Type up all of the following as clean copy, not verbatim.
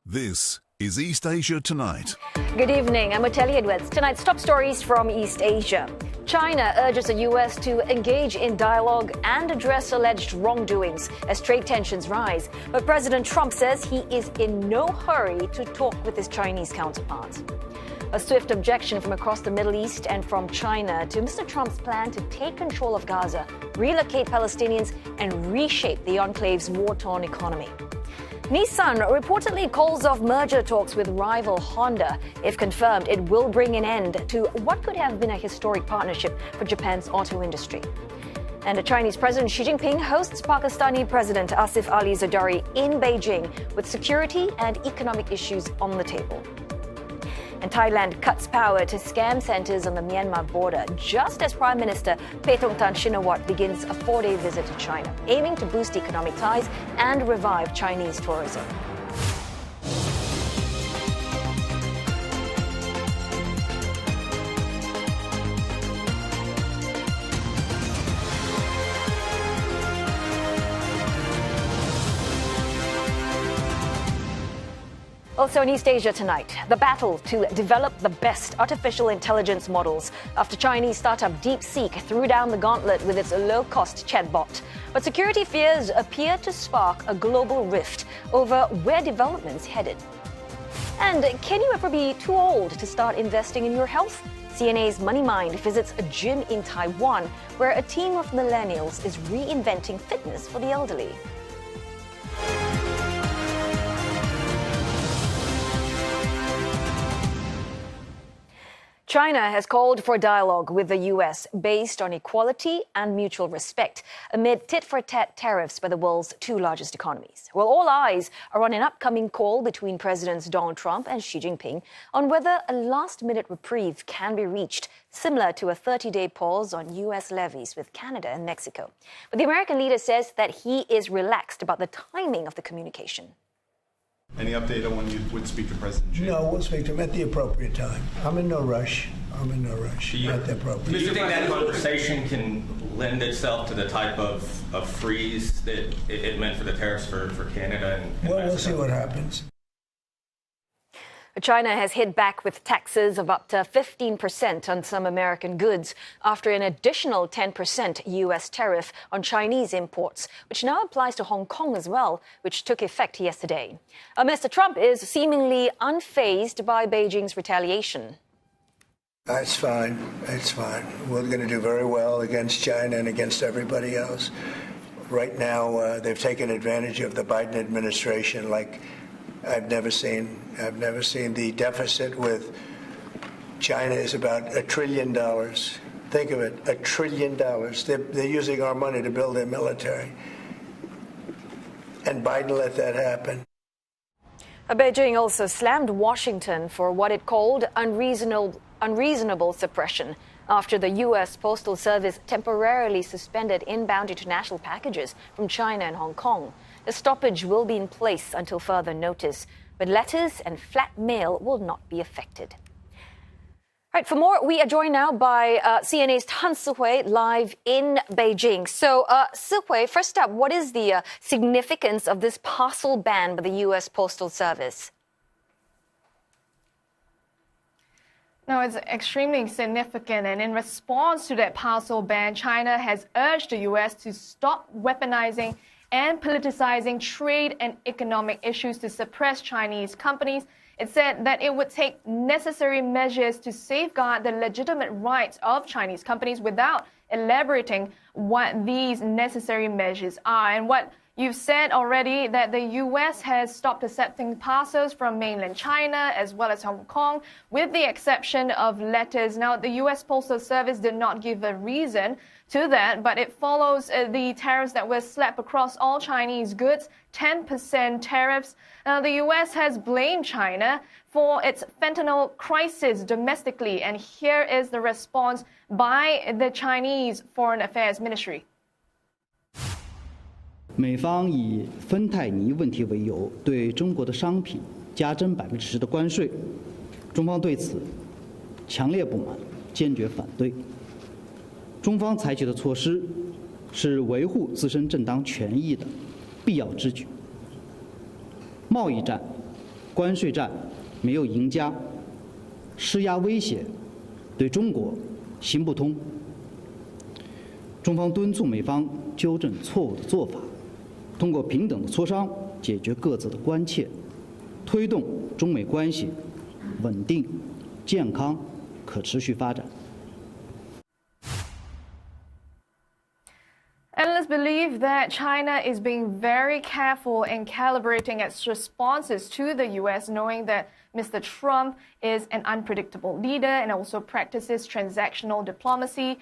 This is East Asia Tonight. Good evening, I'm Otelli Edwards. Tonight's top stories from East Asia. China urges the U.S. to engage in dialogue and address alleged wrongdoings as trade tensions rise. But President Trump says he is in no hurry to talk with his Chinese counterparts. A swift objection from across the Middle East and from China to Mr. Trump's plan to take control of Gaza, relocate Palestinians, and reshape the enclave's war-torn economy. Nissan reportedly calls off merger talks with rival Honda. If confirmed, it will bring an end to what could have been a historic partnership for Japan's auto industry. And the Chinese President Xi Jinping hosts Pakistani President Asif Ali Zardari in Beijing with security and economic issues on the table. And Thailand cuts power to scam centers on the Myanmar border just as Prime Minister Paetongtarn Shinawatra begins a 4-day visit to China, aiming to boost economic ties and revive Chinese tourism. Also in East Asia tonight, the battle to develop the best artificial intelligence models after Chinese startup DeepSeek threw down the gauntlet with its low-cost chatbot. But security fears appear to spark a global rift over where development's headed. And can you ever be too old to start investing in your health? CNA's Money Mind visits a gym in Taiwan where a team of millennials is reinventing fitness for the elderly. China has called for dialogue with the U.S. based on equality and mutual respect amid tit-for-tat tariffs by the world's two largest economies. Well, all eyes are on an upcoming call between Presidents Donald Trump and Xi Jinping on whether a last-minute reprieve can be reached, similar to a 30-day pause on U.S. levies with Canada and Mexico. But the American leader says that he is relaxed about the timing of the communication. Any update on when you would speak to President Xi? No, we'll speak to him at the appropriate time. I'm in no rush. At the appropriate Do you think that conversation can lend itself to the type of freeze that it meant for the tariffs for Canada and Well, Mexico? we'll see what happens. China has hit back with taxes of up to 15% on some American goods after an additional 10% U.S. tariff on Chinese imports, which now applies to Hong Kong as well, which took effect yesterday. Mr. Trump is seemingly unfazed by Beijing's retaliation. It's fine. It's fine. We're going to do very well against China and against everybody else. Right now, they've taken advantage of the Biden administration like I've never seen. I've never seen. The deficit with China is about $1 trillion. Think of it, $1 trillion. They're using our money to build their military. And Biden let that happen. Beijing also slammed Washington for what it called unreasonable suppression after the U.S. Postal Service temporarily suspended inbound international packages from China and Hong Kong. The stoppage will be in place until further notice, but letters and flat mail will not be affected. All right, for more, we are joined now by CNA's Han Sihui live in Beijing. So, Sihui, first up, what is the significance of this parcel ban by the U.S. Postal Service? No, it's extremely significant, and in response to that parcel ban, China has urged the U.S. to stop weaponizing and politicizing trade and economic issues to suppress Chinese companies. It said that it would take necessary measures to safeguard the legitimate rights of Chinese companies without elaborating what these necessary measures are. And what you've said already, that the U.S. has stopped accepting parcels from mainland China as well as Hong Kong, with the exception of letters. Now, the U.S. Postal Service did not give a reason to that, but it follows the tariffs that were slapped across all Chinese goods, 10% tariffs. Now, the U.S. has blamed China for its fentanyl crisis domestically, and here is the response by the Chinese Foreign Affairs Ministry. 美方以芬太尼问题为由，对中国的商品加征10%的关税，中方对此强烈不满，坚决反对。中方采取的措施是维护自身正当权益的必要之举。贸易战关税战没有赢家，施压威胁对中国行不通。中方敦促美方纠正错误的做法，通过平等的磋商解决各自的关切，推动中美关系稳定、健康、可持续发展。Analysts believe that China is being very careful in calibrating its responses to the U.S., knowing that Mr. Trump is an unpredictable leader and also practices transactional diplomacy.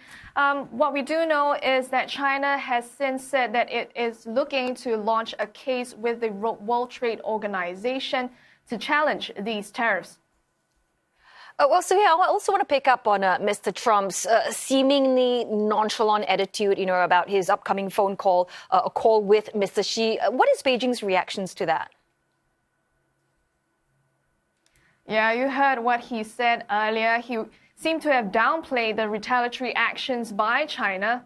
What we do know is that China has since said that it is looking to launch a case with the World Trade Organization to challenge these tariffs. Well, so yeah, I also want to pick up on Mr. Trump's seemingly nonchalant attitude, about his upcoming phone call, a call with Mr. Xi. What is Beijing's reactions to that? Yeah, you heard what he said earlier. He seemed to have downplayed the retaliatory actions by China,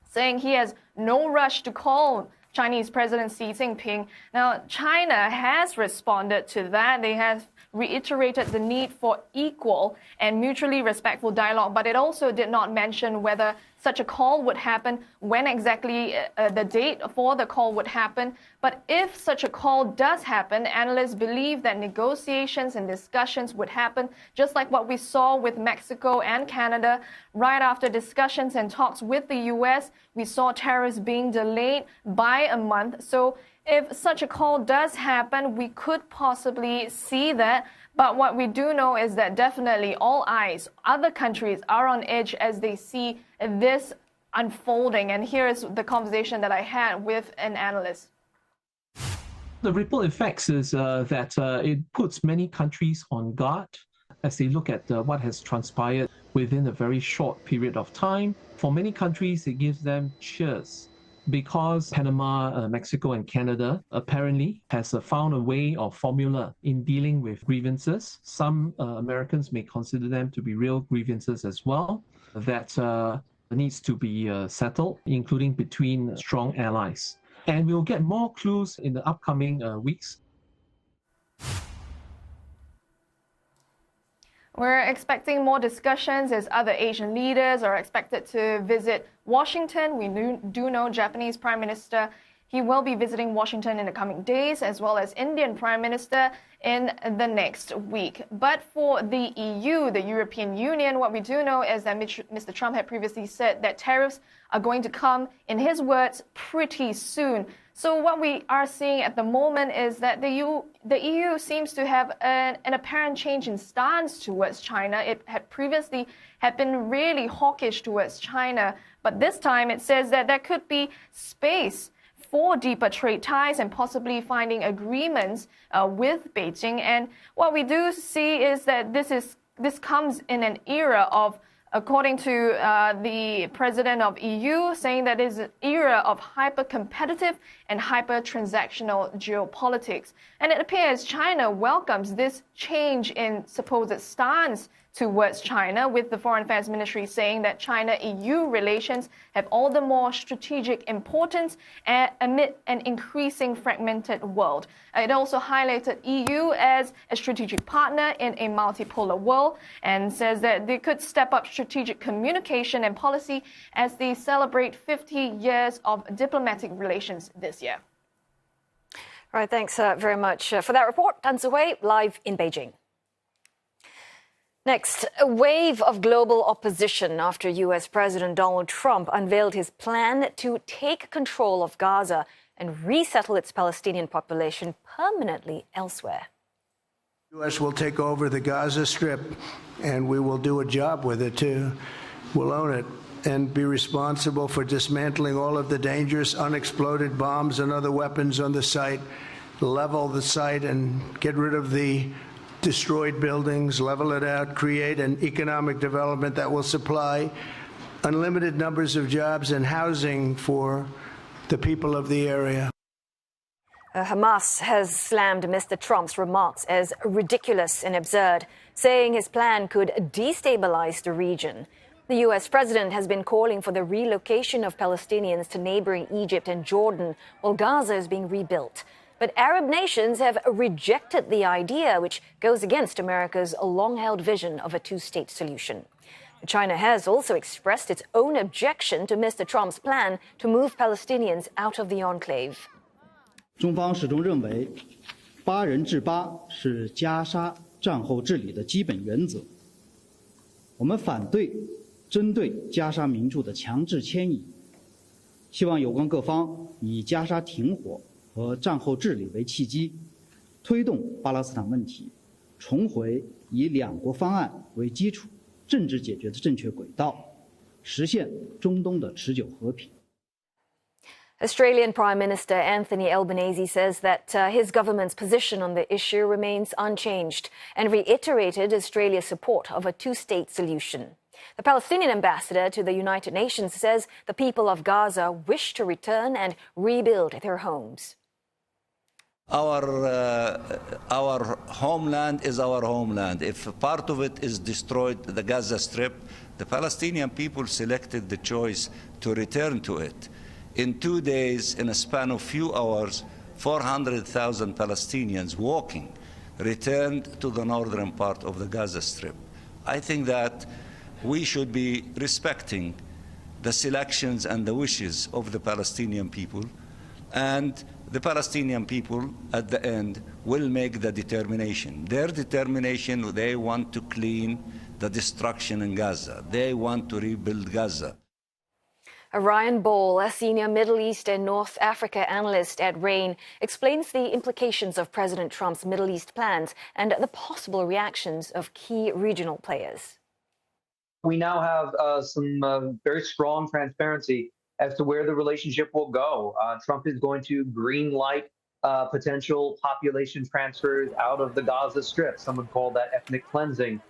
saying he has no rush to call Chinese President Xi Jinping. Now, China has responded to that. They have reiterated the need for equal and mutually respectful dialogue, but it also did not mention whether such a call would happen, when exactly the date for the call would happen. But if such a call does happen, analysts believe that negotiations and discussions would happen, just like what we saw with Mexico and Canada. Right after discussions and talks with the U.S., we saw tariffs being delayed by a month. So if such a call does happen, we could possibly see that. But what we do know is that definitely all eyes, other countries are on edge as they see this unfolding. And here is the conversation that I had with an analyst. The ripple effects is that it puts many countries on guard as they look at what has transpired within a very short period of time. For many countries, it gives them cheers, because Panama, Mexico, and Canada apparently has found a way or formula in dealing with grievances. Some Americans may consider them to be real grievances as well, that needs to be settled, including between strong allies. And we'll get more clues in the upcoming weeks. We're expecting more discussions as other Asian leaders are expected to visit Washington. We do know Japanese Prime Minister, he will be visiting Washington in the coming days, as well as Indian Prime Minister in the next week. But for the EU, the European Union, what we do know is that Mr. Trump had previously said that tariffs are going to come, in his words, pretty soon. So what we are seeing at the moment is that the EU seems to have an apparent change in stance towards China. It had previously been really hawkish towards China, but this time it says that there could be space for deeper trade ties and possibly finding agreements with Beijing. And what we do see is that this comes in an era of, according to the president of EU, saying that it is an era of hyper-competitive and hyper-transactional geopolitics. And it appears China welcomes this change in supposed stance towards China, with the Foreign Affairs Ministry saying that China-EU relations have all the more strategic importance amid an increasing fragmented world. It also highlighted EU as a strategic partner in a multipolar world and says that they could step up strategic communication and policy as they celebrate 50 years of diplomatic relations this year. All right, thanks very much for that report. Tan Suhui, live in Beijing. Next, a wave of global opposition after U.S. President Donald Trump unveiled his plan to take control of Gaza and resettle its Palestinian population permanently elsewhere. The U.S. will take over the Gaza Strip, and we will do a job with it, too. We'll own it and be responsible for dismantling all of the dangerous unexploded bombs and other weapons on the site, level the site and get rid of the destroyed buildings, level it out, create an economic development that will supply unlimited numbers of jobs and housing for the people of the area. Hamas has slammed Mr. Trump's remarks as ridiculous and absurd, saying his plan could destabilize the region. The U.S. president has been calling for the relocation of Palestinians to neighboring Egypt and Jordan while Gaza is being rebuilt. But Arab nations have rejected the idea, which goes against America's long-held vision of a two-state solution. China has also expressed its own objection to Mr. Trump's plan to move Palestinians out of the enclave. 中方始终认为，8人制8是加沙战后治理的基本原则。我们反对针对加沙民众的强制迁移，希望有关各方以加沙停火和战后治理为契机，推动巴勒斯坦问题重回以两国方案为基础政治解决的正确轨道，实现中东的持久和平。Australian Prime Minister Anthony Albanese says that his government's position on the issue remains unchanged and reiterated Australia's support of a two-state solution. The Palestinian ambassador to the United Nations says the people of Gaza wish to return and rebuild their homes. Our homeland is our homeland. If part of it is destroyed, the Gaza Strip, the Palestinian people selected the choice to return to it. In 2 days, in a span of few hours, 400,000 Palestinians walking returned to the northern part of the Gaza Strip. I think that we should be respecting the selections and the wishes of the Palestinian people, and the Palestinian people at the end will make the determination. Their determination, they want to clean the destruction in Gaza. They want to rebuild Gaza. Ryan Ball, a senior Middle East and North Africa analyst at RAIN, explains the implications of President Trump's Middle East plans and the possible reactions of key regional players. We now have some very strong transparency as to where the relationship will go. Trump is going to green light potential population transfers out of the Gaza Strip. Some would call that ethnic cleansing.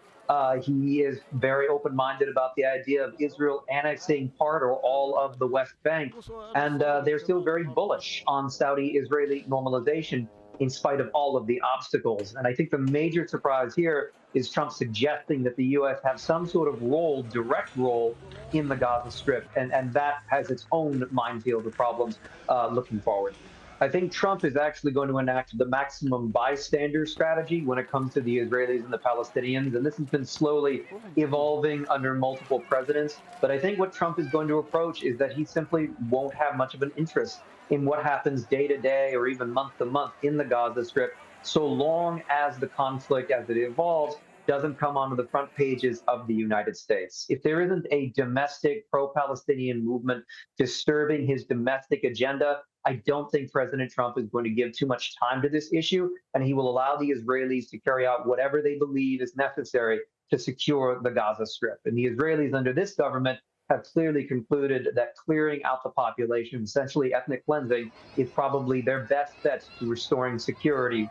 He is very open-minded about the idea of Israel annexing part or all of the West Bank. And they're still very bullish on Saudi-Israeli normalization in spite of all of the obstacles. And I think the major surprise here is Trump suggesting that the U.S. have some sort of role, direct role, in the Gaza Strip. And that has its own minefield of problems looking forward. I think Trump is actually going to enact the maximum bystander strategy when it comes to the Israelis and the Palestinians. And this has been slowly evolving under multiple presidents. But I think what Trump is going to approach is that he simply won't have much of an interest in what happens day to day or even month to month in the Gaza Strip, so long as the conflict as it evolves doesn't come onto the front pages of the United States. If there isn't a domestic pro-Palestinian movement disturbing his domestic agenda, I don't think President Trump is going to give too much time to this issue, and he will allow the Israelis to carry out whatever they believe is necessary to secure the Gaza Strip. And the Israelis under this government have clearly concluded that clearing out the population, essentially ethnic cleansing, is probably their best bet to restoring security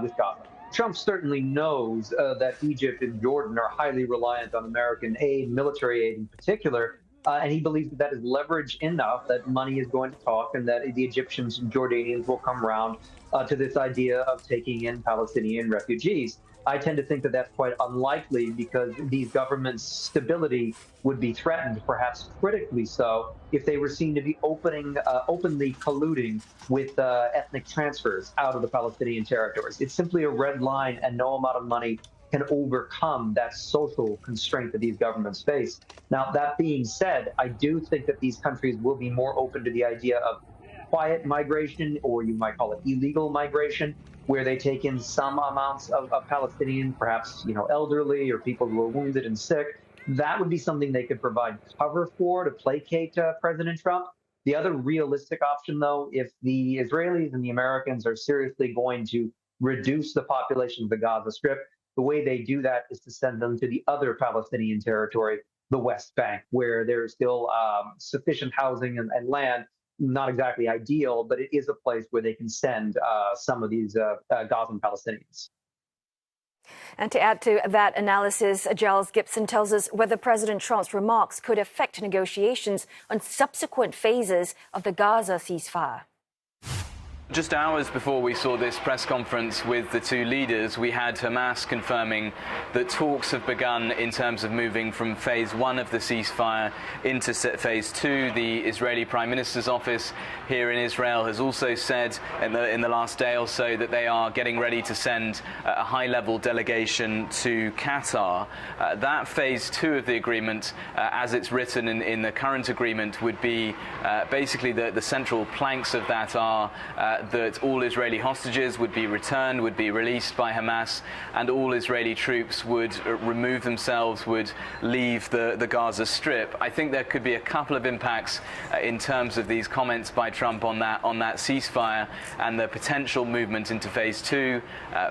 with Gaza. Trump certainly knows that Egypt and Jordan are highly reliant on American aid, military aid in particular, and he believes that is leverage enough that money is going to talk and that the Egyptians and Jordanians will come around to this idea of taking in Palestinian refugees. I tend to think that that's quite unlikely because these governments' stability would be threatened, perhaps critically so, if they were seen to be openly colluding with ethnic transfers out of the Palestinian territories. It's simply a red line, and no amount of money can overcome that social constraint that these governments face. Now, that being said, I do think that these countries will be more open to the idea of quiet migration, or you might call it illegal migration, where they take in some amounts of Palestinians, perhaps elderly or people who are wounded and sick. That would be something they could provide cover for to placate President Trump. The other realistic option, though, if the Israelis and the Americans are seriously going to reduce the population of the Gaza Strip, the way they do that is to send them to the other Palestinian territory, the West Bank, where there is still sufficient housing and land. Not exactly ideal, but it is a place where they can send some of these Gazan Palestinians. And to add to that analysis, Giles Gibson tells us whether President Trump's remarks could affect negotiations on subsequent phases of the Gaza ceasefire. Just hours before we saw this press conference with the two leaders, we had Hamas confirming that talks have begun in terms of moving from phase 1 of the ceasefire into phase 2. The Israeli Prime Minister's office here in Israel has also said in the last day or so that they are getting ready to send a high-level delegation to Qatar. That phase 2 of the agreement, as it's written in the current agreement, would be basically the central planks of that are that all Israeli hostages would be returned, would be released by Hamas, and all Israeli troops would remove themselves, would leave the Gaza Strip. I think there could be a couple of impacts in terms of these comments by Trump on that ceasefire and the potential movement into phase 2.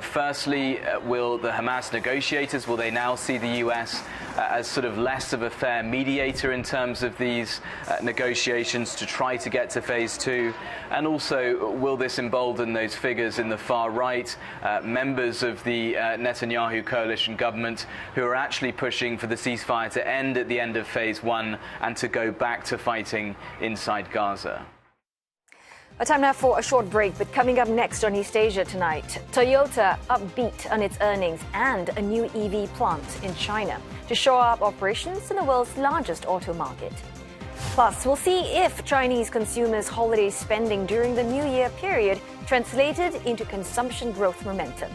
Firstly, will the Hamas negotiators, will they now see the US as sort of less of a fair mediator in terms of these negotiations to try to get to phase 2? And also, will this embolden those figures in the far right, members of the Netanyahu coalition government, who are actually pushing for the ceasefire to end at the end of phase 1 and to go back to fighting inside Gaza? A time now for a short break, but coming up next on East Asia tonight, Toyota upbeat on its earnings and a new EV plant in China to show up operations in the world's largest auto market. Plus, we'll see if Chinese consumers' holiday spending during the New Year period translated into consumption growth momentum.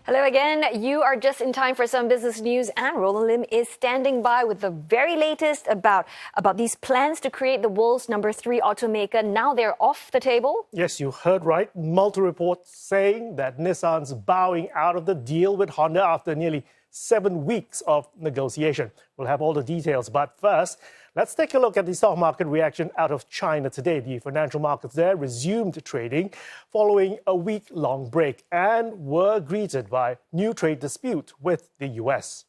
Hello again. You are just in time for some business news, and Roland Lim is standing by with the very latest about these plans to create the world's number 3 automaker. Now they're off the table. Yes, you heard right. Multiple reports saying that Nissan's bowing out of the deal with Honda after nearly 7 weeks of negotiation. We'll have all the details, but first, let's take a look at the stock market reaction out of China today. The financial markets there resumed trading following a week-long break and were greeted by new trade dispute with the US.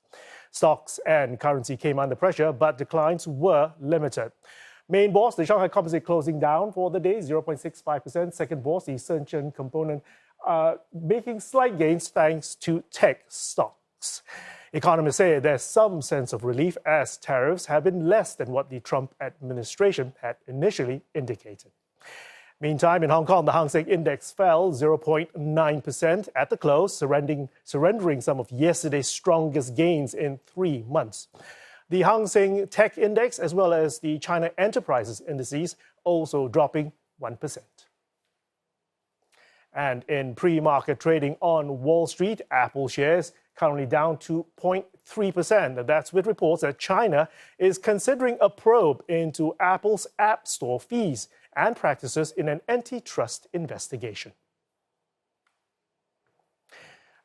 Stocks and currency came under pressure, but declines were limited. Main bourse, the Shanghai Composite closing down for the day, 0.65%. Second bourse, the Shenzhen component, making slight gains thanks to tech stocks. Economists say there's some sense of relief as tariffs have been less than what the Trump administration had initially indicated. Meantime, in Hong Kong, the Hang Seng Index fell 0.9% at the close, surrendering some of yesterday's strongest gains in 3 months. The Hang Seng Tech Index, as well as the China Enterprises Indices, also dropping 1%. And in pre-market trading on Wall Street, Apple shares currently down to 0.3%. That's with reports that China is considering a probe into Apple's App Store fees and practices in an antitrust investigation.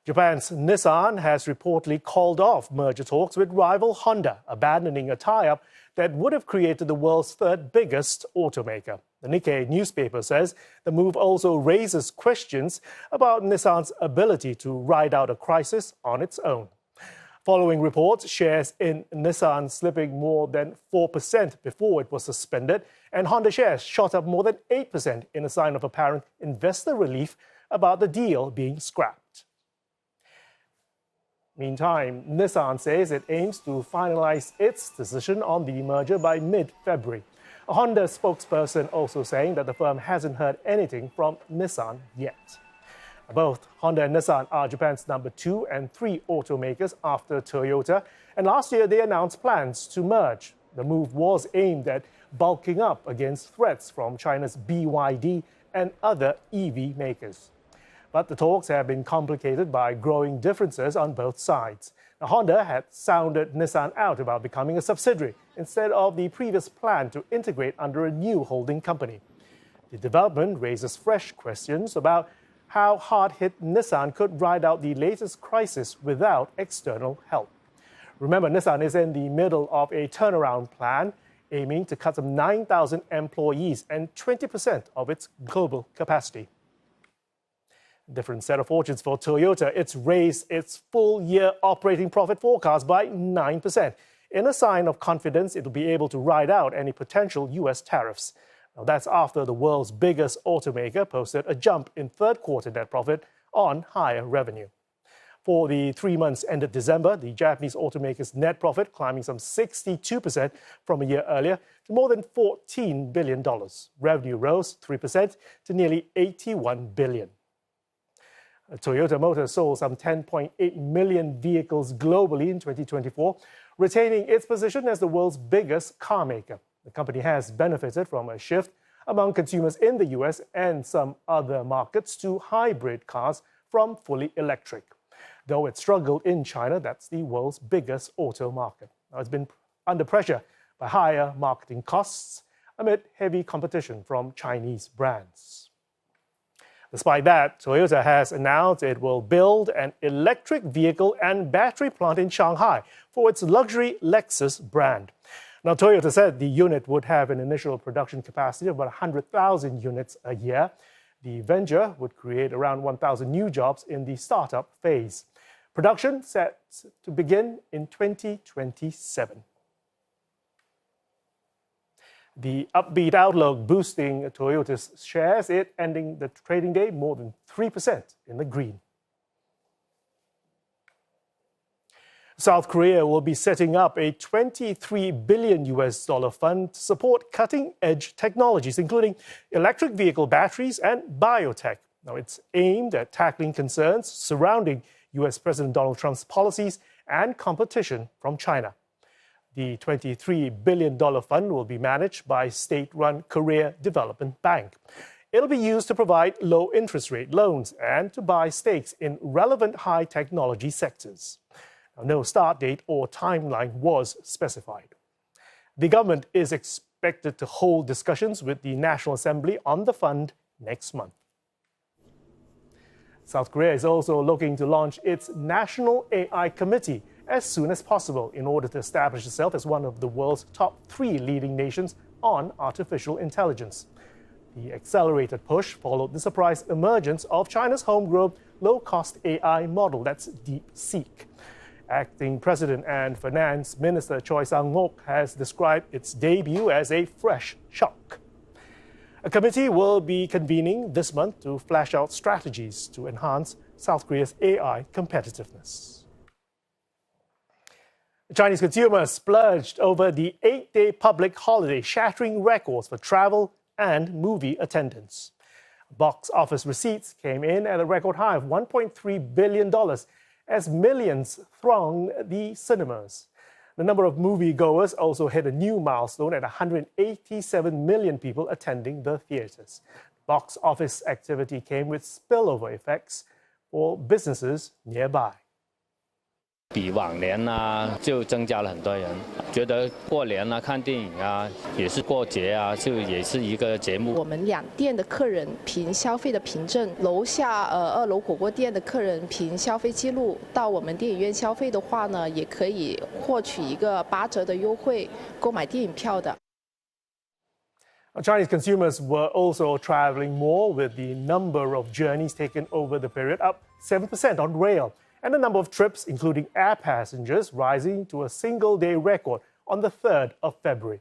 Japan's Nissan has reportedly called off merger talks with rival Honda, abandoning a tie-up that would have created the world's third biggest automaker. The Nikkei newspaper says the move also raises questions about Nissan's ability to ride out a crisis on its own. Following reports, shares in Nissan slipping more than 4% before it was suspended, and Honda shares shot up more than 8% in a sign of apparent investor relief about the deal being scrapped. Meantime, Nissan says it aims to finalize its decision on the merger by mid-February. A Honda spokesperson also saying that the firm hasn't heard anything from Nissan yet. Both Honda and Nissan are Japan's number 2 and 3 automakers after Toyota, and last year they announced plans to merge. The move was aimed at bulking up against threats from China's BYD and other EV makers. But the talks have been complicated by growing differences on both sides. Now, Honda had sounded Nissan out about becoming a subsidiary instead of the previous plan to integrate under a new holding company. The development raises fresh questions about how hard-hit Nissan could ride out the latest crisis without external help. Remember, Nissan is in the middle of a turnaround plan aiming to cut some 9,000 employees and 20% of its global capacity. Different set of fortunes for Toyota. It's raised its full-year operating profit forecast by 9%, in a sign of confidence it will be able to ride out any potential U.S. tariffs. Now, that's after the world's biggest automaker posted a jump in third-quarter net profit on higher revenue. For the 3 months ended December, the Japanese automaker's net profit climbing some 62% from a year earlier to more than $14 billion. Revenue rose 3% to nearly $81 billion. Toyota Motor sold some 10.8 million vehicles globally in 2024, retaining its position as the world's biggest car maker. The company has benefited from a shift among consumers in the US and some other markets to hybrid cars from fully electric. Though it struggled in China, that's the world's biggest auto market. Now, it's been under pressure by higher marketing costs amid heavy competition from Chinese brands. Despite that, Toyota has announced it will build an electric vehicle and battery plant in Shanghai for its luxury Lexus brand. Now, Toyota said the unit would have an initial production capacity of about 100,000 units a year. The venture would create around 1,000 new jobs in the startup phase. Production set to begin in 2027. The upbeat outlook boosting Toyota's shares, it ending the trading day more than 3% in the green. South Korea will be setting up a $23 billion fund to support cutting-edge technologies, including electric vehicle batteries and biotech. Now, it's aimed at tackling concerns surrounding U.S. President Donald Trump's policies and competition from China. The $23 billion fund will be managed by state-run Korea Development Bank. It'll be used to provide low-interest rate loans and to buy stakes in relevant high-technology sectors. Now, no start date or timeline was specified. The government is expected to hold discussions with the National Assembly on the fund next month. South Korea is also looking to launch its National AI Committee as soon as possible in order to establish itself as one of the world's top 3 leading nations on artificial intelligence. The accelerated push followed the surprise emergence of China's homegrown low-cost AI model, that's DeepSeek. Acting President and Finance Minister Choi Sang-mok has described its debut as a fresh shock. A committee will be convening this month to flesh out strategies to enhance South Korea's AI competitiveness. Chinese consumers splurged over the 8-day public holiday, shattering records for travel and movie attendance. Box office receipts came in at a record high of $1.3 billion as millions thronged the cinemas. The number of moviegoers also hit a new milestone at 187 million people attending the theaters. Box office activity came with spillover effects for businesses nearby. 比往年呢就增加了很多人，觉得过年啊看电影啊也是过节啊，就也是一个节目。我们两店的客人凭消费的凭证，楼下2楼火锅店的客人凭消费记录到我们电影院消费的话呢，也可以获取一个8折的优惠购买电影票的。 Chinese consumers were also traveling more, with the number of journeys taken over the period up 7% on rail, and the number of trips, including air passengers, rising to a single-day record on the 3rd of February.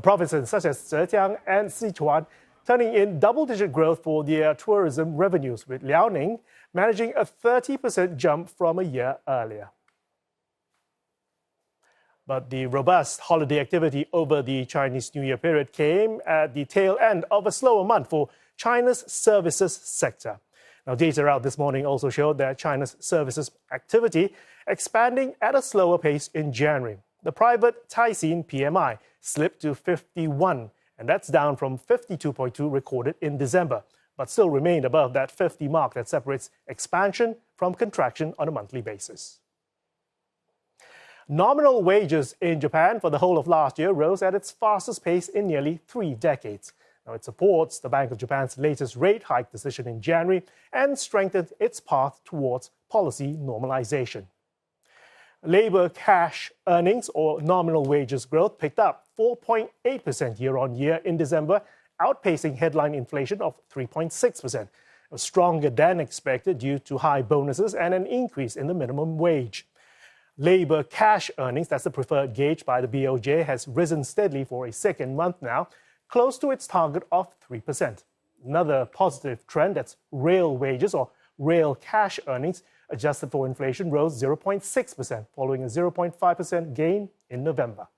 Provinces such as Zhejiang and Sichuan turning in double-digit growth for their tourism revenues, with Liaoning managing a 30% jump from a year earlier. But the robust holiday activity over the Chinese New Year period came at the tail end of a slower month for China's services sector. Now, data out this morning also showed that China's services activity expanding at a slower pace in January. The private Caixin PMI slipped to 51, and that's down from 52.2 recorded in December, but still remained above that 50 mark that separates expansion from contraction on a monthly basis. Nominal wages in Japan for the whole of last year rose at its fastest pace in nearly 3 decades. Now, it supports the Bank of Japan's latest rate hike decision in January and strengthened its path towards policy normalization. Labor cash earnings, or nominal wages growth, picked up 4.8% year-on-year in December, outpacing headline inflation of 3.6%, stronger than expected due to high bonuses and an increase in the minimum wage. Labor cash earnings, that's the preferred gauge by the BOJ, has risen steadily for a second month now, close to its target of 3%. Another positive trend, that's real wages or real cash earnings, Adjusted for inflation rose 0.6%, following a 0.5% gain in November.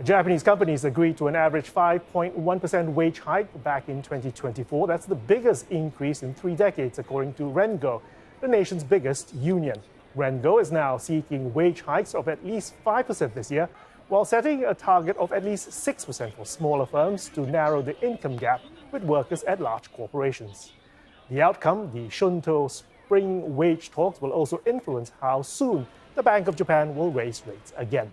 Japanese companies agreed to an average 5.1% wage hike back in 2024. That's the biggest increase in 3 decades, according to Rengo, the nation's biggest union. Rengo is now seeking wage hikes of at least 5% this year, while setting a target of at least 6% for smaller firms to narrow the income gap with workers at large corporations. The outcome, the Shunto spring wage talks, will also influence how soon the Bank of Japan will raise rates again.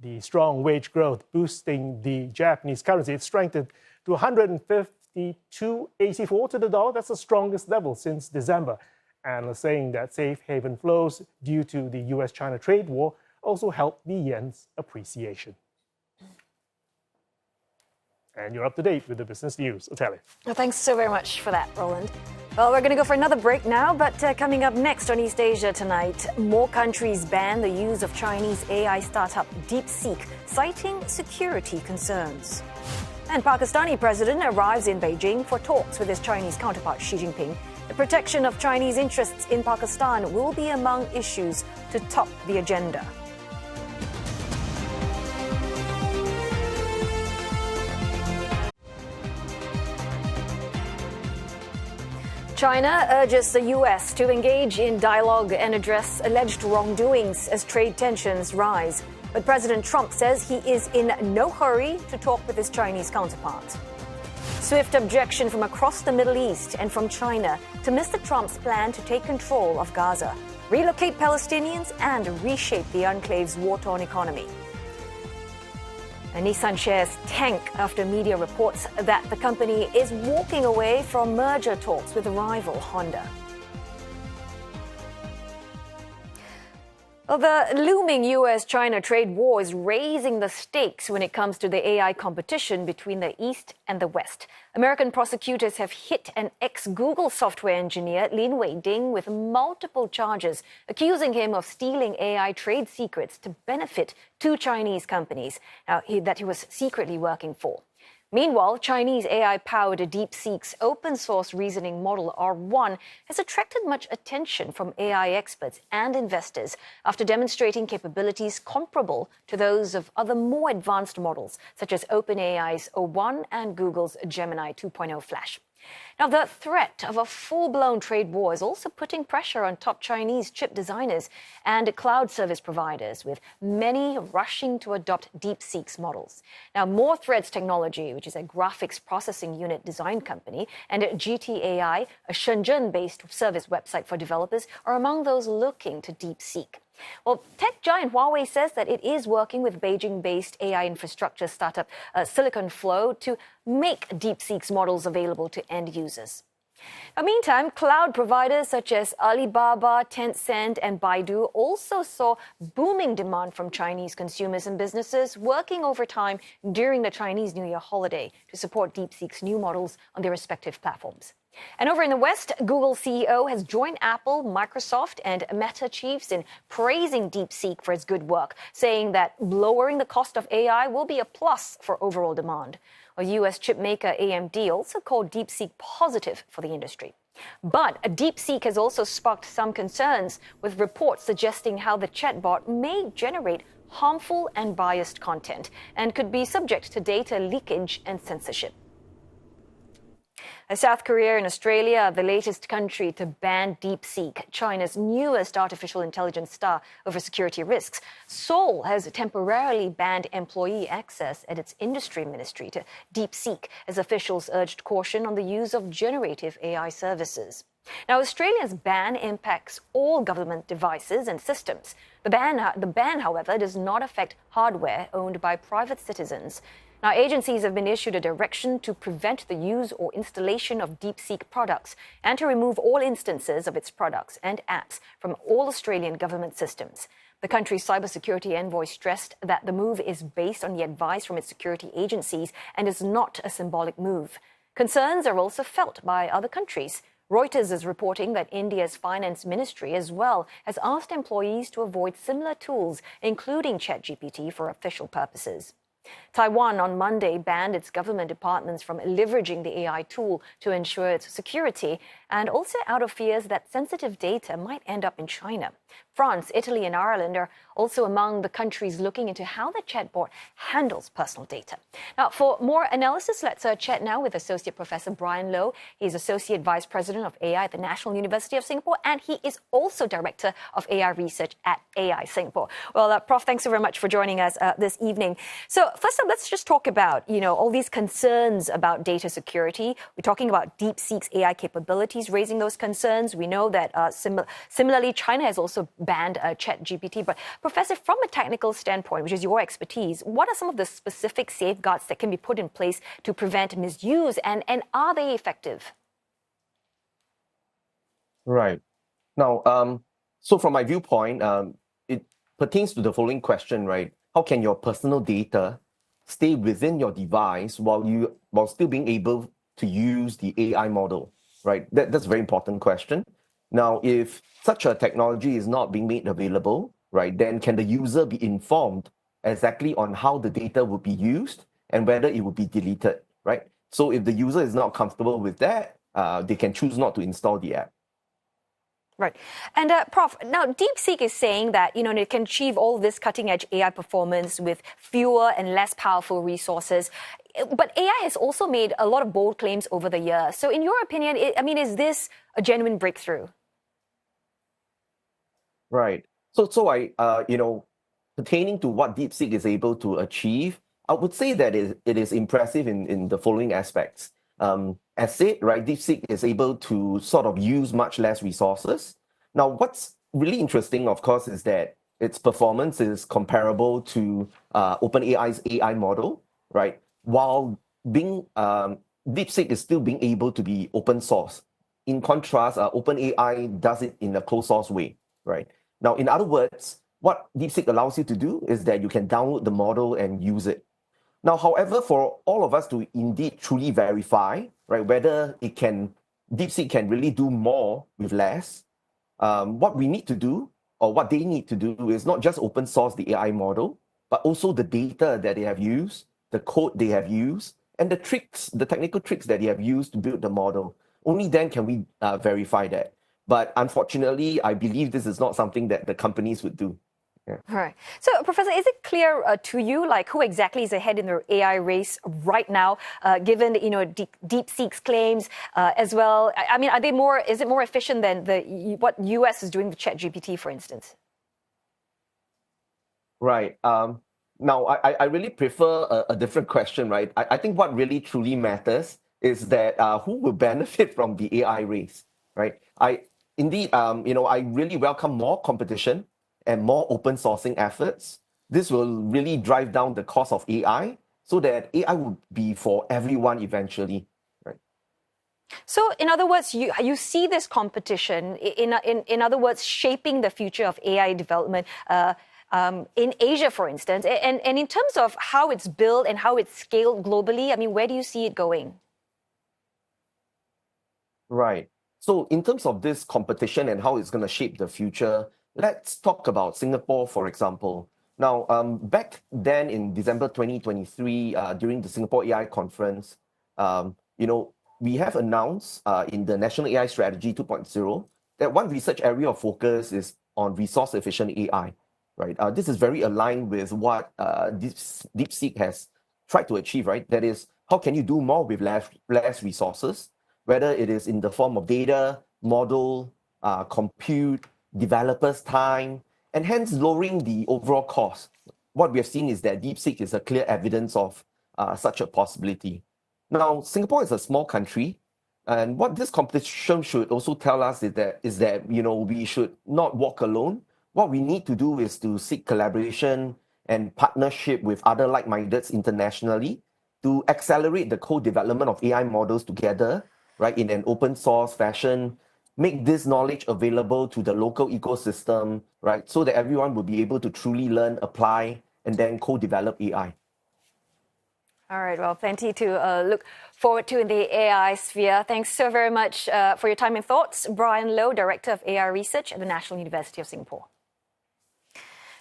The strong wage growth boosting the Japanese currency. It strengthened to 152.84 to the dollar. That's the strongest level since December. Analysts saying that safe haven flows due to the US-China trade war also helped the yen's appreciation. And you're up to date with the business news. Oteli. Well, thanks so very much for that, Roland. Well, we're going to go for another break now, but coming up next on East Asia tonight, more countries ban the use of Chinese AI startup DeepSeek, citing security concerns. And Pakistani president arrives in Beijing for talks with his Chinese counterpart Xi Jinping. The protection of Chinese interests in Pakistan will be among issues to top the agenda. China urges the U.S. to engage in dialogue and address alleged wrongdoings as trade tensions rise. But President Trump says he is in no hurry to talk with his Chinese counterpart. Swift objection from across the Middle East and from China to Mr. Trump's plan to take control of Gaza, relocate Palestinians, and reshape the enclave's war-torn economy. Nissan shares tank after media reports that the company is walking away from merger talks with rival Honda. Well, the looming US-China trade war is raising the stakes when it comes to the AI competition between the East and the West. American prosecutors have hit an ex-Google software engineer, Lin Wei-ding, with multiple charges, accusing him of stealing AI trade secrets to benefit 2 Chinese companies that he was secretly working for. Meanwhile, Chinese AI-powered DeepSeek's open-source reasoning model R1 has attracted much attention from AI experts and investors after demonstrating capabilities comparable to those of other more advanced models, such as OpenAI's O1 and Google's Gemini 2.0 Flash. Now, the threat of a full-blown trade war is also putting pressure on top Chinese chip designers and cloud service providers, with many rushing to adopt DeepSeek's models. Now, More Threads Technology, which is a graphics processing unit design company, and GTAI, a Shenzhen-based service website for developers, are among those looking to DeepSeek. Well, tech giant Huawei says that it is working with Beijing-based AI infrastructure startup Silicon Flow to make DeepSeek's models available to end users. Now, meantime, cloud providers such as Alibaba, Tencent, and Baidu also saw booming demand from Chinese consumers and businesses working overtime during the Chinese New Year holiday to support DeepSeek's new models on their respective platforms. And over in the West, Google CEO has joined Apple, Microsoft, and Meta chiefs in praising DeepSeek for its good work, saying that lowering the cost of AI will be a plus for overall demand. A U.S. chip maker AMD also called DeepSeek positive for the industry. But DeepSeek has also sparked some concerns, with reports suggesting how the chatbot may generate harmful and biased content and could be subject to data leakage and censorship. South Korea and Australia are the latest country to ban DeepSeek, China's newest artificial intelligence star, over security risks. Seoul has temporarily banned employee access at its industry ministry to DeepSeek, as officials urged caution on the use of generative AI services. Now, Australia's ban impacts all government devices and systems. The ban, however, does not affect hardware owned by private citizens. Now, agencies have been issued a direction to prevent the use or installation of DeepSeek products and to remove all instances of its products and apps from all Australian government systems. The country's cybersecurity envoy stressed that the move is based on the advice from its security agencies and is not a symbolic move. Concerns are also felt by other countries. Reuters is reporting that India's finance ministry as well has asked employees to avoid similar tools, including ChatGPT, for official purposes. Taiwan on Monday banned its government departments from leveraging the AI tool to ensure its security and also out of fears that sensitive data might end up in China. France, Italy, and Ireland are also among the countries looking into how the chatbot handles personal data. Now, for more analysis, let's chat now with Associate Professor Brian Lowe. He's Associate Vice President of AI at the National University of Singapore, and he is also Director of AI Research at AI Singapore. Well, Prof, thanks so very much for joining us this evening. So first up, let's just talk about, all these concerns about data security. We're talking about DeepSeek's AI capabilities raising those concerns. We know that similarly, China has also banned ChatGPT. But Professor, from a technical standpoint, which is your expertise, what are some of the specific safeguards that can be put in place to prevent misuse, and are they effective? Right. Now, so from my viewpoint, it pertains to the following question, right? How can your personal data stay within your device while still being able to use the AI model, right? That's a very important question. Now, if such a technology is not being made available, right, then can the user be informed exactly on how the data would be used and whether it would be deleted, right? So if the user is not comfortable with that, they can choose not to install the app. Right. And Prof, now DeepSeek is saying that, it can achieve all this cutting-edge AI performance with fewer and less powerful resources. But AI has also made a lot of bold claims over the years. So in your opinion, is this a genuine breakthrough? Right. So I, pertaining to what DeepSeek is able to achieve, I would say that it is impressive in the following aspects. As said, right, DeepSeek is able to sort of use much less resources. Now, what's really interesting, of course, is that its performance is comparable to OpenAI's AI model, right? While DeepSeek is still being able to be open source. In contrast, OpenAI does it in a closed source way, right? Now, in other words, what DeepSeek allows you to do is that you can download the model and use it. Now, however, for all of us to indeed truly verify, right, whether DeepSeek can really do more with less, what we need to do, or what they need to do, is not just open source the AI model, but also the data that they have used, the code they have used, and the technical tricks that they have used to build the model. Only then can we verify that. But unfortunately, I believe this is not something that the companies would do. Yeah. All right. So, Professor, is it clear to you, who exactly is ahead in the AI race right now, given DeepSeek's claims as well? Are they more? Is it more efficient than what US is doing with ChatGPT, for instance? Right. Now, I really prefer a different question, right? I think what really truly matters is that who will benefit from the AI race, right? I really welcome more competition and more open sourcing efforts. This will really drive down the cost of AI so that AI will be for everyone eventually. Right? So, in other words, you see this competition, in other words, shaping the future of AI development in Asia, for instance. And in terms of how it's built and how it's scaled globally, where do you see it going? Right. So in terms of this competition and how it's going to shape the future, let's talk about Singapore, for example. Now, back then in December 2023, during the Singapore AI conference, we have announced in the National AI Strategy 2.0 that one research area of focus is on resource-efficient AI. Right. This is very aligned with what DeepSeek has tried to achieve. Right. That is, how can you do more with less resources? Whether it is in the form of data, model, compute, developers' time, and hence lowering the overall cost. What we have seen is that DeepSeek is a clear evidence of such a possibility. Now, Singapore is a small country, and what this competition should also tell us is that we should not walk alone. What we need to do is to seek collaboration and partnership with other like-mindeds internationally to accelerate the co-development of AI models together, right, in an open source fashion, make this knowledge available to the local ecosystem, right, so that everyone will be able to truly learn, apply, and then co-develop AI. All right, well, plenty to look forward to in the AI sphere. Thanks so very much for your time and thoughts. Brian Lowe, Director of AI Research at the National University of Singapore.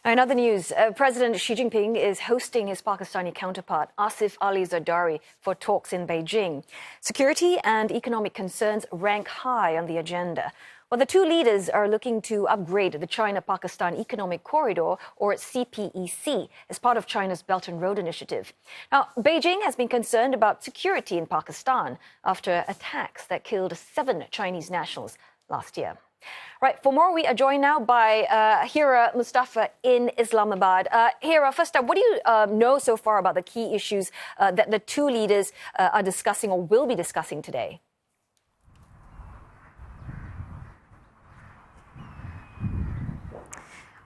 In other news, President Xi Jinping is hosting his Pakistani counterpart, Asif Zardari, for talks in Beijing. Security and economic concerns rank high on the agenda. Well, the two leaders are looking to upgrade the China-Pakistan Economic Corridor, or CPEC, as part of China's Belt and Road Initiative. Now, Beijing has been concerned about security in Pakistan after attacks that killed 7 Chinese nationals last year. Right, for more, we are joined now by Hira Mustafa in Islamabad. Hira, first up, what do you know so far about the key issues that the two leaders are discussing or will be discussing today?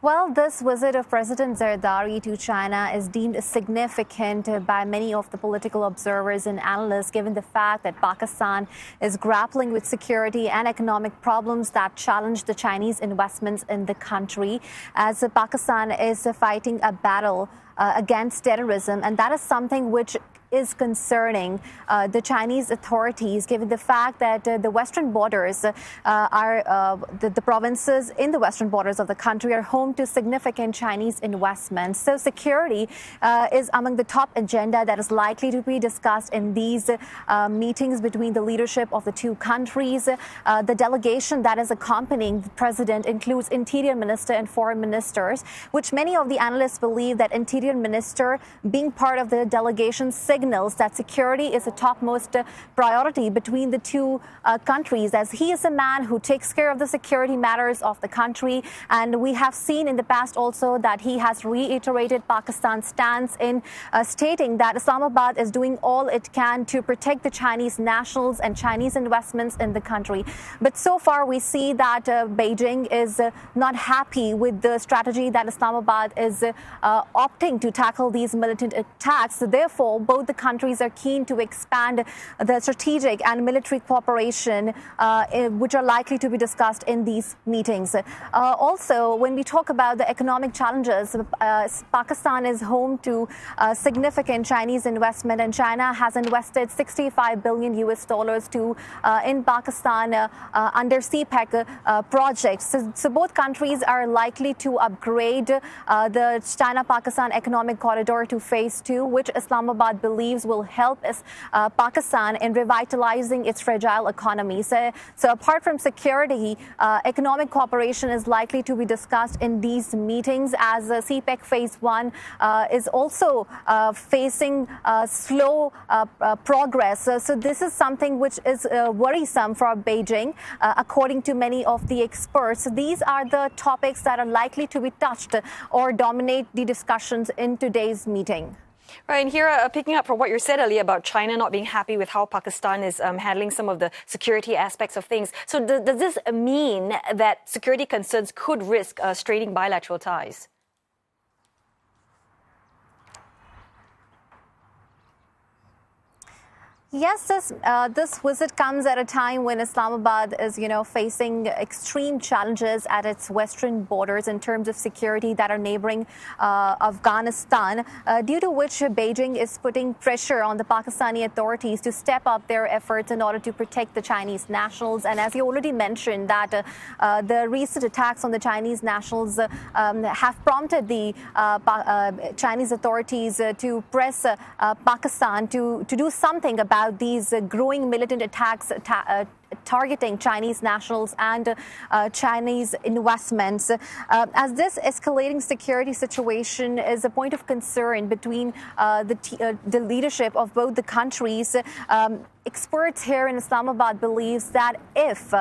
Well, this visit of President Zardari to China is deemed significant by many of the political observers and analysts, given the fact that Pakistan is grappling with security and economic problems that challenge the Chinese investments in the country, as Pakistan is fighting a battle against terrorism. And that is something which is concerning the Chinese authorities, given the fact that the western borders the provinces in the western borders of the country are home to significant Chinese investments. So security is among the top agenda that is likely to be discussed in these meetings between the leadership of the two countries. The delegation that is accompanying the president includes Interior Minister and Foreign Ministers, which many of the analysts believe that Interior Minister being part of the delegation signals that security is a topmost priority between the two countries, as he is a man who takes care of the security matters of the country. And we have seen in the past also that he has reiterated Pakistan's stance in stating that Islamabad is doing all it can to protect the Chinese nationals and Chinese investments in the country. But so far we see that Beijing is not happy with the strategy that Islamabad is opting to tackle these militant attacks. Therefore, both the countries are keen to expand the strategic and military cooperation, which are likely to be discussed in these meetings. Also, when we talk about the economic challenges, Pakistan is home to significant Chinese investment, and China has invested $65 billion in Pakistan under CPEC projects. So both countries are likely to upgrade the China-Pakistan Economic Corridor to Phase 2, which Islamabad believes will help Pakistan in revitalizing its fragile economy. So apart from security, economic cooperation is likely to be discussed in these meetings, as CPEC Phase 1 is also facing slow progress. So this is something which is worrisome for Beijing, according to many of the experts. These are the topics that are likely to be touched or dominate the discussions in today's meeting. Right, and here, picking up from what you said earlier about China not being happy with how Pakistan is handling some of the security aspects of things. So does this mean that security concerns could risk straining bilateral ties? Yes, this visit comes at a time when Islamabad is, facing extreme challenges at its western borders in terms of security that are neighboring Afghanistan, due to which Beijing is putting pressure on the Pakistani authorities to step up their efforts in order to protect the Chinese nationals. And as you already mentioned, that the recent attacks on the Chinese nationals have prompted the Chinese authorities to press Pakistan to do something about these growing militant attacks targeting Chinese nationals and Chinese investments. As this escalating security situation is a point of concern between the leadership of both the countries, experts here in Islamabad believes that if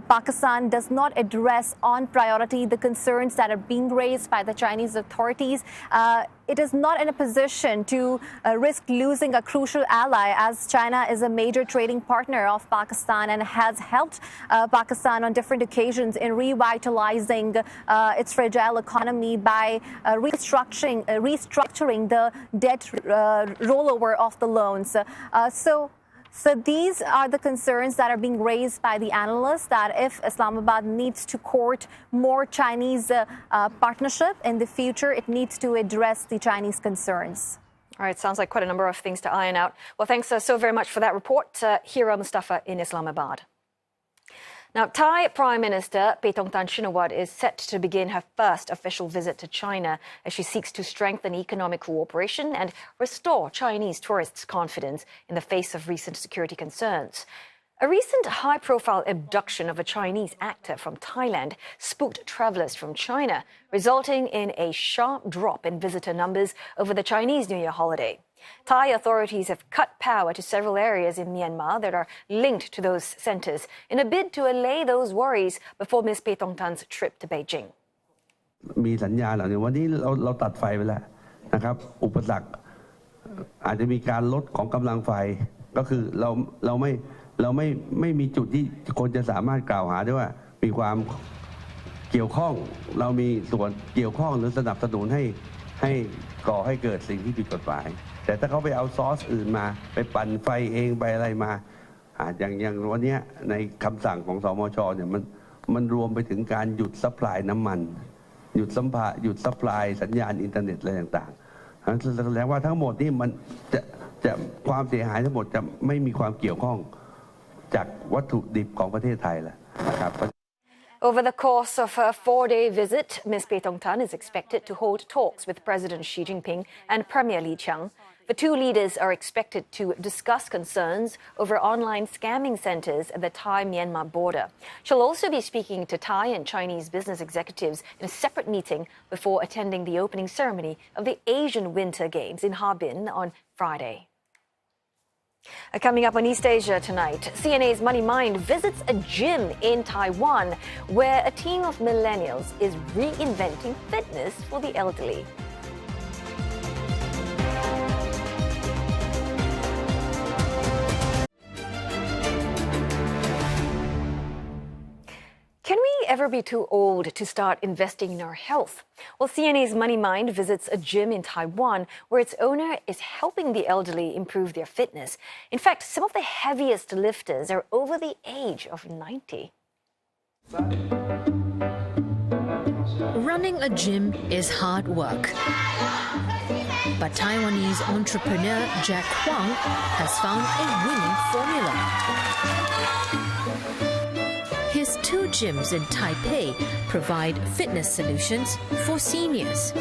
Pakistan does not address on priority the concerns that are being raised by the Chinese authorities, it is not in a position to risk losing a crucial ally, as China is a major trading partner of Pakistan and has helped Pakistan on different occasions in revitalizing its fragile economy by restructuring the debt rollover of the loans. So these are the concerns that are being raised by the analysts, that if Islamabad needs to court more Chinese partnership in the future, it needs to address the Chinese concerns. All right, sounds like quite a number of things to iron out. Well, thanks so very much for that report, Hira Mustafa in Islamabad. Now, Thai Prime Minister Paetongtarn Shinawatra is set to begin her first official visit to China as she seeks to strengthen economic cooperation and restore Chinese tourists' confidence in the face of recent security concerns. A recent high-profile abduction of a Chinese actor from Thailand spooked travelers from China, resulting in a sharp drop in visitor numbers over the Chinese New Year holiday. Thai authorities have cut power to several areas in Myanmar that are linked to those centres in a bid to allay those worries before Ms. Paetongtarn's trip to Beijing. มีสัญญาณเหล่านี้วันนี้เราตัดไฟไปแล้วนะครับอุปสรรคอาจจะมีการลดของกำลังไฟก็คือเราไม่มีจุดที่คนจะสามารถกล่าวหาได้ว่ามีความเกี่ยวข้องเรามีส่วนเกี่ยวข้องหรือสนับสนุนให้ก่อให้เกิดสิ่งที่ผิดกฎหมายแต่ถ้าเขาไปเอาซอสอื่นมาไปปั่นไฟเองไปอะไรมาอย่างวันนี้ในคำสั่งของสมช.เนี่ยมันรวมไปถึงการหยุดซัพพลายน้ำมันหยุดซัพพลายสัญญาณอินเทอร์เน็ตอะไรต่างๆแสดงว่าทั้งหมดนี่มันจะความเสียหายทั้งหมดจะไม่มีความเกี่ยวข้องจากวัตถุดิบของประเทศไทยแหละนะครับ Over the course of her 4-day visit, Ms. Paetongtarn is expected to hold talks with President Xi Jinping and Premier Li Qiang. The two leaders are expected to discuss concerns over online scamming centres at the Thai-Myanmar border. She'll also be speaking to Thai and Chinese business executives in a separate meeting before attending the opening ceremony of the Asian Winter Games in Harbin on Friday. Coming up on East Asia tonight, CNA's Money Mind visits a gym in Taiwan where a team of millennials is reinventing fitness for the elderly. Can we ever be too old to start investing in our health? Well, CNA's Money Mind visits a gym in Taiwan where its owner is helping the elderly improve their fitness. In fact, some of the heaviest lifters are over the age of 90. Running a gym is hard work. But Taiwanese entrepreneur Jack Huang has found a winning formula. His two gyms in Taipei provide fitness solutions for seniors.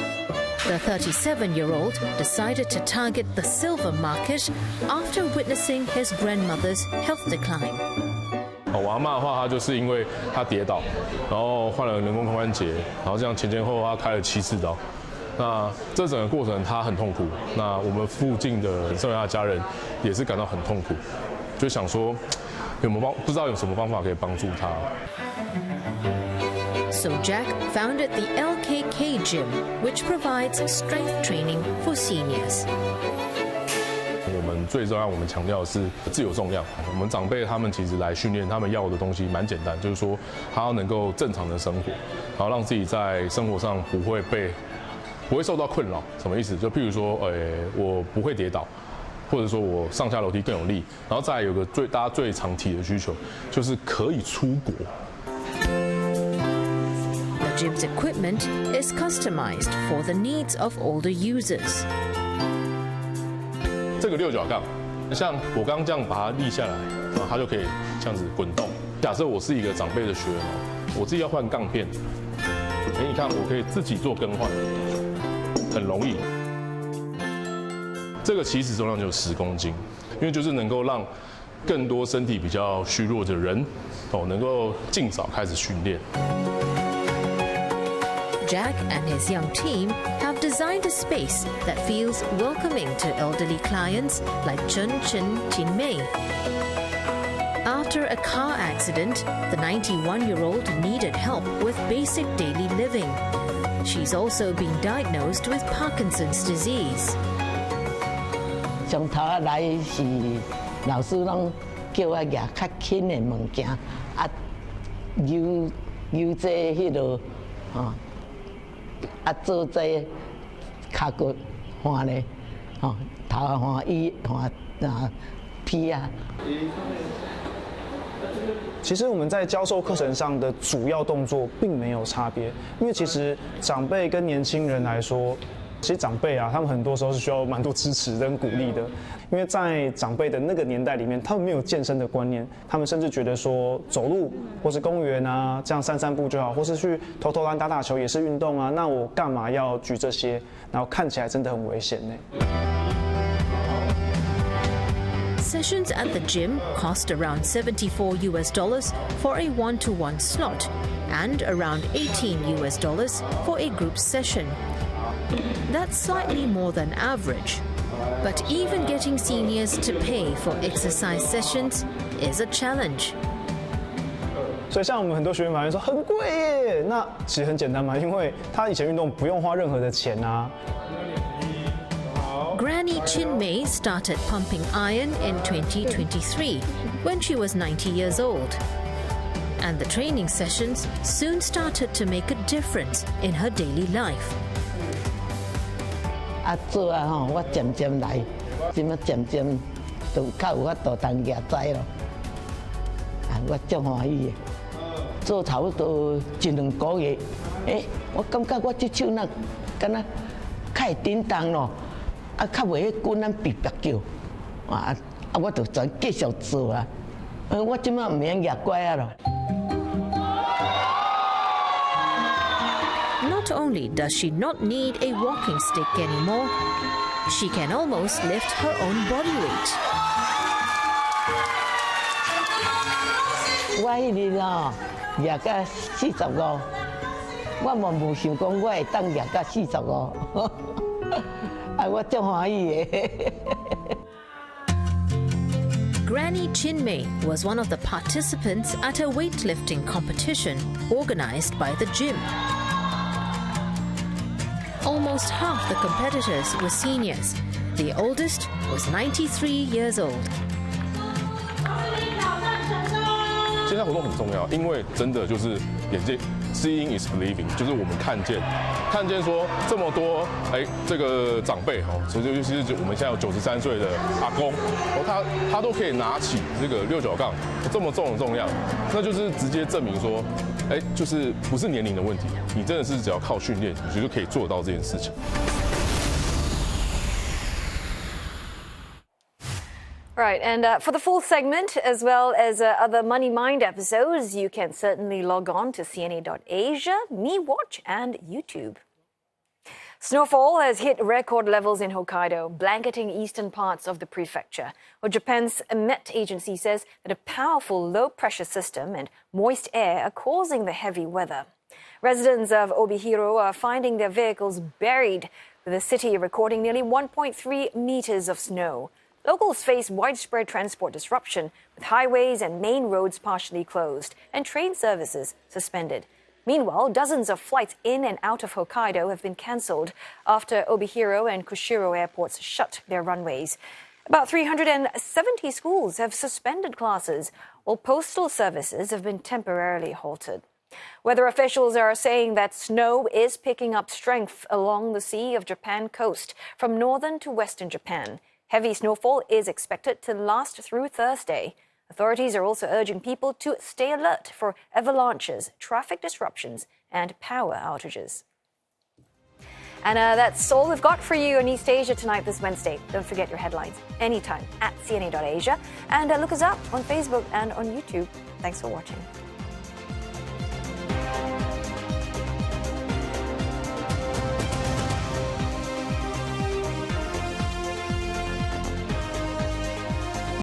The 37-year-old decided to target the silver market after witnessing his grandmother's health decline. 我阿嬷的话，她就是因为她跌倒，然后换了人工髋关节，然后这样前后她开了7次刀。那这整个过程她很痛苦，那我们附近的剩下的家人也是感到很痛苦，就想说。 不知道有什么方法可以帮助他。So Jack founded the LKK Gym, which provides strength training for seniors. 我们最重要，我们强调的是自由重量。我们长辈他们其实来训练，他们要的东西蛮简单，就是说他要能够正常的生活，然后让自己在生活上不会受到困扰。什么意思？就譬如说，我不会跌倒。 或者说我上下楼梯更有力，然后再来有个大家最常提的需求，就是可以出国。The gym's equipment is customized for the needs of older users. 这个6角杠，像我刚刚这样把它立下来，然后它就可以这样子滚动。假设我是一个长辈的学员哦，我自己要换杠片，你看我可以自己做更换，很容易。 这个起始重量就10公斤，因为就是能够让更多身体比较虚弱的人能够尽早开始训练。 Jack and his young team have designed a space that feels welcoming to elderly clients like Chen Chen Tinmei. After a car accident, the 91-year-old needed help with basic daily living. She's also been diagnosed with Parkinson's disease. 上头来是老师拢叫我举较轻的物件，游这迄落，做这脚骨换咧，头换衣换皮啊。其实我们在教授课程上的主要动作并没有差别，因为其实长辈跟年轻人来说，其实长辈啊，他们很多时候是需要蛮多支持跟鼓励的，因为在长辈的那个年代里面，他们没有健身的观念，他们甚至觉得说走路或是公园啊，这样散散步就好，或是去投投篮、打打球也是运动啊，那我干嘛要举这些？然后看起来真的很危险呢。Sessions at the gym cost around $74 for a one-to-one slot and around $18 for a group session. That's slightly more than average. But even getting seniors to pay for exercise sessions is a challenge. 所以像我们很多学员反映说很贵耶，那其实很简单嘛，因为他以前运动不用花任何的钱啊。Granny Chin Mei started pumping iron in 2023 when she was 90 years old. And the training sessions soon started to make a difference in her daily life. 做啊吼，我渐渐来，今啊渐渐就较有法度当举载咯。我足欢喜的，做差不多一两个月，我感觉我这手那敢若较会叮当咯。较袂迄滚咱别叫，我就再继续做啊。我即摆唔免举拐啊咯。Not only does she not need a walking stick anymore, she can almost lift her own body weight. 我迄日哦，举到45，我嘛无想讲我会当举到45。Granny Chin Mei was one of the participants at a weightlifting competition organized by the gym. Almost half the competitors were seniors. The oldest was 93 years old. 线上活动很重要，因为真的就是眼睛 seeing is believing， 就是我们看见说这么多这个长辈所以尤其是我们现在有93岁的阿公他都可以拿起这个6角杠这么重的重量，那就是直接证明说就是不是年龄的问题，你真的是只要靠训练，你就可以做到这件事情。Right, and for the full segment, as well as other Money Mind episodes, you can certainly log on to CNA.Asia, MeWatch, and YouTube. Snowfall has hit record levels in Hokkaido, blanketing eastern parts of the prefecture. Well, Japan's Met Agency says that a powerful low-pressure system and moist air are causing the heavy weather. Residents of Obihiro are finding their vehicles buried, with the city recording nearly 1.3 meters of snow. Locals face widespread transport disruption, with highways and main roads partially closed and train services suspended. Meanwhile, dozens of flights in and out of Hokkaido have been cancelled after Obihiro and Kushiro airports shut their runways. About 370 schools have suspended classes, while postal services have been temporarily halted. Weather officials are saying that snow is picking up strength along the Sea of Japan coast from northern to western Japan. Heavy snowfall is expected to last through Thursday. Authorities are also urging people to stay alert for avalanches, traffic disruptions, and power outages. And that's all we've got for you on East Asia tonight this Wednesday. Don't forget your headlines anytime at CNA.Asia. And look us up on Facebook and on YouTube. Thanks for watching.